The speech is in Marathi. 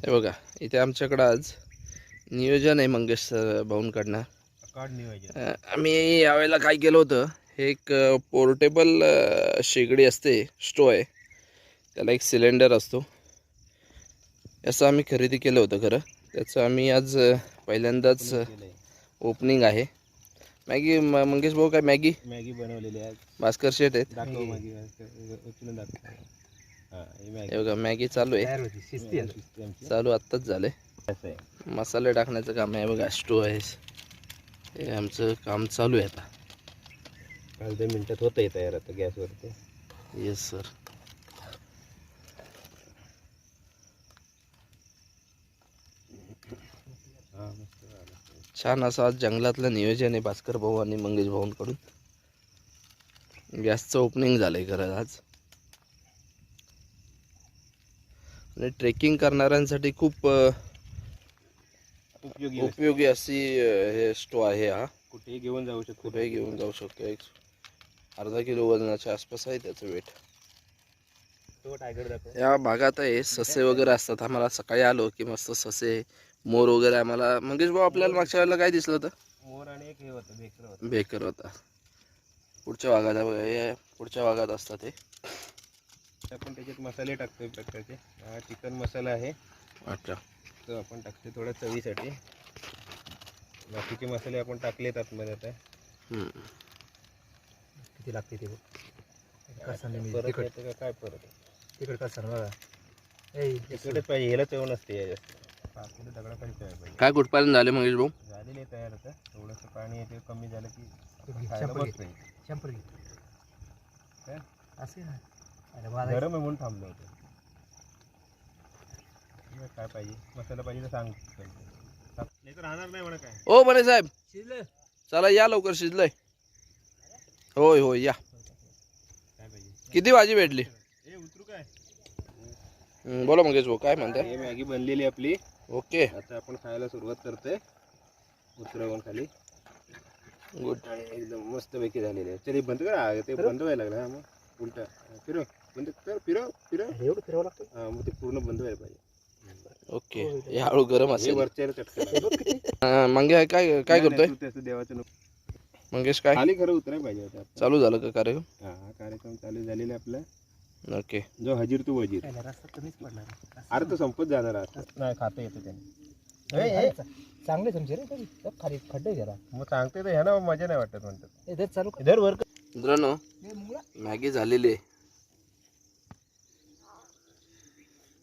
हे बघा इथे आमच्याकडं आज नियोजन आहे मंगेश भाऊंकडनं. आम्ही यावेळेला काय केलं होतं, हे एक पोर्टेबल शेगडी असते, स्टोव आहे, त्याला एक सिलेंडर असतो, याचं आम्ही खरेदी केलं होतं. खरं त्याचं आम्ही आज पहिल्यांदाच ओपनिंग आहे. मॅगी मंगेश भाऊ काय मॅगी बनवलेली आहे. भास्कर शेट आहेत. हे बघा मॅगी चालू आहे, चालू आत्ताच झाले. मसाले टाकण्याचं काम आहे. बघा स्टोव आहे, हे आमचं काम चालू आहे. आता 10 मिनिटात होतं आहे तयार आता गॅसवरती. Yes sir. छान असं आज जंगलातलं नियोजन आहे भास्कर भाऊ आणि मंगेश भाऊंकडून. गॅसचं ओपनिंग झालंय खरं आज. आणि ट्रेकिंग करणाऱ्यांसाठी खूप उपयोगी अशी हे स्टोव आहे. हा कुठेही घेऊन जाऊ शकतो, कुठेही घेऊन जाऊ शकतो. एक अर्धा किलो वजनाच्या आसपास आहे त्याचं वेट. या भागात आहे ससे वगैरे असतात. आम्हाला सकाळी आलो की मस्त ससे, मोर वगैरे आम्हाला. मंगेश भाऊ आपल्याला मागच्या वेळेला काय दिसलं होतं? मोर आणि एक हे होतं, बेकर होता. पुढच्या भागात हे पुढच्या भागात असतात हे. आपण त्याच्यात मसाले टाकतोय प्रकारचे. हा चिकन मसाला आहे. अच्छा, तो आपण टाकतो थोडा चवीसाठी. बाकीचे मसाले आपण टाकलेत आतमध्ये. आता किती लागते ते काय परत तिकडे का सर बघा तिकडेच पाहिजे, याला चव नसते. दगडाखाली पाहिजे. काय कुठपर्यंत झाले मंगेश भाऊ? झालेले तयार होतं. थोडंसं पाणी ते कमी झालं की गरम आहे म्हणून थांबलो होतो. काय पाहिजे मसाला पाहिजे तर सांग, नाही तर राहणार नाही म्हणा. काय ओ बने साहेब, चला या लवकर, शिजलंय. होय होय या. काय पाहिजे? किती भाजी भेटली? उतरू काय? बोला मंगेश भाऊ काय म्हणताय? हे मॅगी बनलेली आपली. ओके, आता आपण खायला सुरुवात करतोय. उतरवून खाली गुड. एकदम मस्त पैकी झालेली आहे. चल बंद कर, ते बंद व्हायला लागलं. हा मग उलटा फिरव, बंद कर, फिरव एवढं फिरवावं लागतं. हा मग ते पूर्ण बंद व्हायला पाहिजे. ओके, हे हळू गरम असेल. वरच्या चटका मंगे काय काय करतोय देवाचं मंगेश? काय खाली खरं उतरायला पाहिजे होतं. चालू झालं का कार्यक्रम? हा कार्यक्रम चालू झालेला आपला. ओके, जो हजीर तू वजीर. अरे तो संपत जाणार आता. नाही खाता येतं त्याने. चांगले तुमचे रे खाली खड्डे जरा. मग सांगते तर ह्या ना मजा नाही वाटत म्हणतात. इधर वर. मित्रांनो मॅगी झालेली आहे